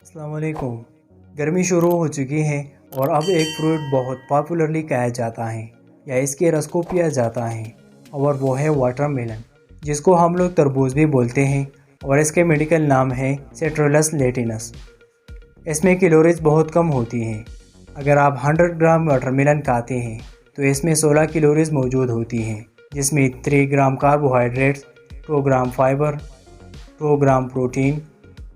السلام علیکم۔ گرمی شروع ہو چکی ہے اور اب ایک فروٹ بہت پاپولرلی کہا جاتا ہے یا اس کے رس کو پیا جاتا ہے اور وہ ہے واٹر میلن، جس کو ہم لوگ تربوز بھی بولتے ہیں اور اس کے میڈیکل نام ہے سٹرولس لیٹینس۔ اس میں کیلوریز بہت کم ہوتی ہیں۔ اگر آپ 100 گرام واٹر میلن کھاتے ہیں تو اس میں 16 کیلوریز موجود ہوتی ہیں، جس میں 3 gram carbohydrates, 2 gram fibre, 2 gram protein,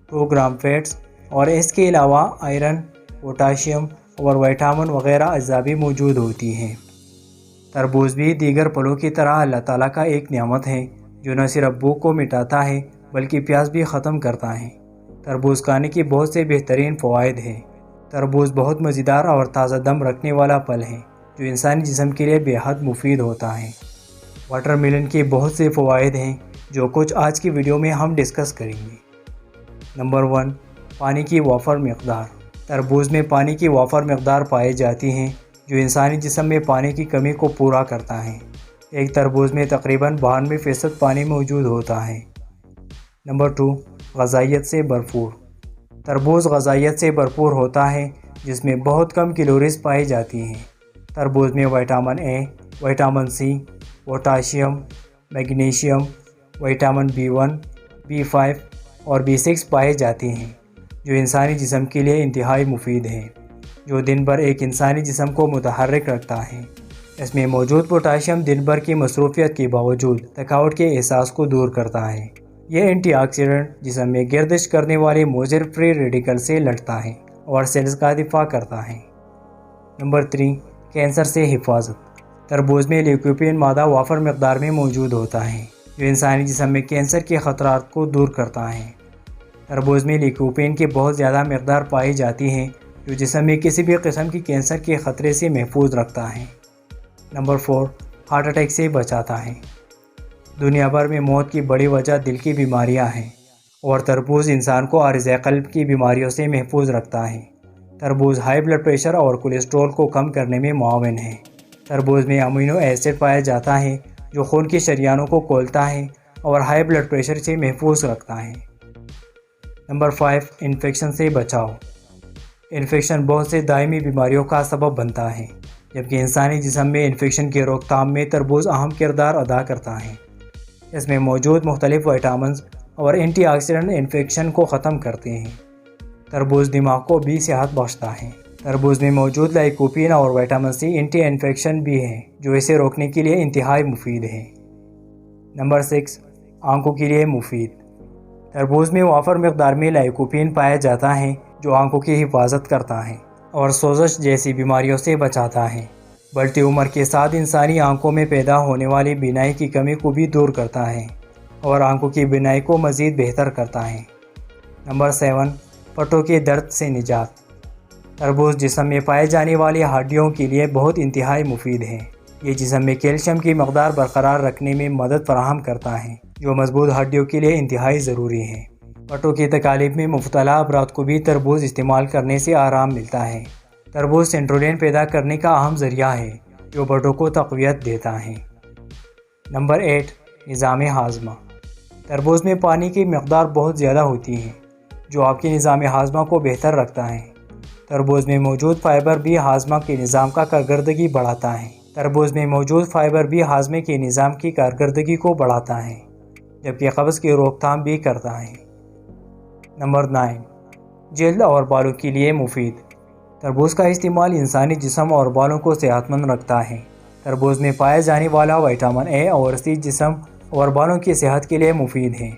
2 gram fats اور اس کے علاوہ آئرن، پوٹاشیم اور وٹامن وغیرہ اجزاء بھی موجود ہوتی ہیں۔ تربوز بھی دیگر پھلوں کی طرح اللہ تعالیٰ کا ایک نعمت ہے جو نہ صرف بھوک کو مٹاتا ہے بلکہ پیاس بھی ختم کرتا ہے۔ تربوز کھانے کی بہت سے بہترین فوائد ہیں۔ تربوز بہت مزیدار اور تازہ دم رکھنے والا پھل ہے جو انسانی جسم کے لیے بے حد مفید ہوتا ہے۔ واٹر میلن کے بہت سے فوائد ہیں جو کچھ آج کی ویڈیو میں ہم ڈسکس کریں گے۔ نمبر 1، پانی کی وافر مقدار۔ تربوز میں پانی کی وافر مقدار پائی جاتی ہیں جو انسانی جسم میں پانی کی کمی کو پورا کرتا ہے۔ ایک تربوز میں تقریباً 92% پانی موجود ہوتا ہے۔ نمبر 2، غذائیت سے بھرپور۔ تربوز غذائیت سے بھرپور ہوتا ہے جس میں بہت کم کیلوریز پائی جاتی ہیں۔ تربوز میں vitamin A, vitamin C, potassium, magnesium, vitamin B1، B5 اور B6 پائے جاتے ہیں جو انسانی جسم کے لیے انتہائی مفید ہیں، جو دن بھر ایک انسانی جسم کو متحرک رکھتا ہے۔ اس میں موجود پوٹاشیم دن بھر کی مصروفیت کے باوجود تھکاوٹ کے احساس کو دور کرتا ہے۔ یہ اینٹی آکسیڈنٹ جسم میں گردش کرنے والے مضر فری ریڈیکل سے لڑتا ہے اور سیلز کا دفاع کرتا ہے۔ نمبر 3، کینسر سے حفاظت۔ تربوز میں لیکوپین مادہ وافر مقدار میں موجود ہوتا ہے جو انسانی جسم میں کینسر کے خطرات کو دور کرتا ہے۔ تربوز میں لیکوپین کی بہت زیادہ مقدار پائی جاتی ہے جو جسم میں کسی بھی قسم کی کینسر کے خطرے سے محفوظ رکھتا ہے۔ نمبر 4، ہارٹ اٹیک سے بچاتا ہے۔ دنیا بھر میں موت کی بڑی وجہ دل کی بیماریاں ہیں اور تربوز انسان کو عارض قلب کی بیماریوں سے محفوظ رکھتا ہے۔ تربوز ہائی بلڈ پریشر اور کولیسٹرول کو کم کرنے میں معاون ہے۔ تربوز میں امینو ایسڈ پایا جاتا ہے جو خون کی شریانوں کو کھولتا ہے اور ہائی بلڈ پریشر سے محفوظ رکھتا ہے۔ نمبر 5، انفیکشن سے بچاؤ۔ انفیکشن بہت سے دائمی بیماریوں کا سبب بنتا ہے، جبکہ انسانی جسم میں انفیکشن کی روک تھام میں تربوز اہم کردار ادا کرتا ہے۔ اس میں موجود مختلف وٹامنز اور اینٹی آکسیڈنٹ انفیکشن کو ختم کرتے ہیں۔ تربوز دماغ کو بھی صحت بخشتا ہے۔ تربوز میں موجود لائکوپین اور وٹامن سی اینٹی انفیکشن بھی ہیں جو اسے روکنے کے لیے انتہائی مفید ہیں۔ نمبر 6، آنکھوں کے لیے مفید۔ تربوز میں وافر مقدار میں لائکوپین پایا جاتا ہے جو آنکھوں کی حفاظت کرتا ہے اور سوزش جیسی بیماریوں سے بچاتا ہے۔ بڑھتی عمر کے ساتھ انسانی آنکھوں میں پیدا ہونے والی بینائی کی کمی کو بھی دور کرتا ہے اور آنکھوں کی بینائی کو مزید بہتر کرتا ہے۔ نمبر 7، پٹھوں کے درد سے نجات۔ تربوز جسم میں پائے جانے والی ہڈیوں کے لیے بہت انتہائی مفید ہے۔ یہ جسم میں کیلشیم کی مقدار برقرار رکھنے میں مدد فراہم کرتا ہے جو مضبوط ہڈیوں کے لیے انتہائی ضروری ہے۔ پٹھوں کی تکالیف میں مبتلا افراد کو بھی تربوز استعمال کرنے سے آرام ملتا ہے۔ تربوز سینٹرولین پیدا کرنے کا اہم ذریعہ ہے جو پٹھوں کو تقویت دیتا ہے۔ نمبر 8، نظام ہاضمہ۔ تربوز میں پانی کی مقدار بہت زیادہ ہوتی ہے جو آپ کے نظام ہاضمہ کو بہتر رکھتا ہے۔ تربوز میں موجود فائبر بھی ہاضمہ کے نظام کا کارکردگی بڑھاتا ہے۔ تربوز میں موجود فائبر بھی ہاضمے کے نظام کی کارکردگی کو بڑھاتا ہے جبکہ قبض کی روک تھام بھی کرتا ہے۔ نمبر 9، جلد اور بالوں کے لیے مفید۔ تربوز کا استعمال انسانی جسم اور بالوں کو صحت مند رکھتا ہے۔ تربوز میں پایا جانے والا وٹامن اے اور سی جسم اور بالوں کی صحت کے لیے مفید ہے،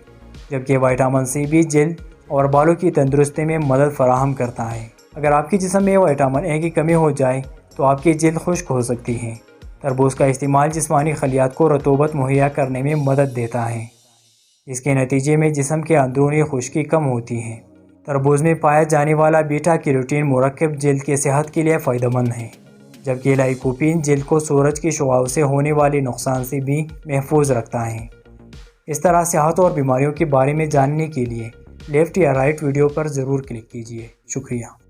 جبکہ وٹامن سی بھی جلد اور بالوں کی تندرستی میں مدد فراہم کرتا ہے۔ اگر آپ کے جسم میں وٹامن اے کی کمی ہو جائے تو آپ کی جلد خشک ہو سکتی ہے۔ تربوز کا استعمال جسمانی خلیات کو رطوبت مہیا کرنے میں مدد دیتا ہے۔ اس کے نتیجے میں جسم کے اندرونی خشکی کم ہوتی ہے۔ تربوز میں پایا جانے والا بیٹا کیروٹین مرکب جلد کی صحت کے لیے فائدہ مند ہے، جبکہ لائکوپین جلد کو سورج کی شعاؤں سے ہونے والے نقصان سے بھی محفوظ رکھتا ہے۔ اس طرح صحت اور بیماریوں کے بارے میں جاننے کے لیے لیفٹ یا رائٹ ویڈیو پر ضرور کلک کیجیے۔ شکریہ۔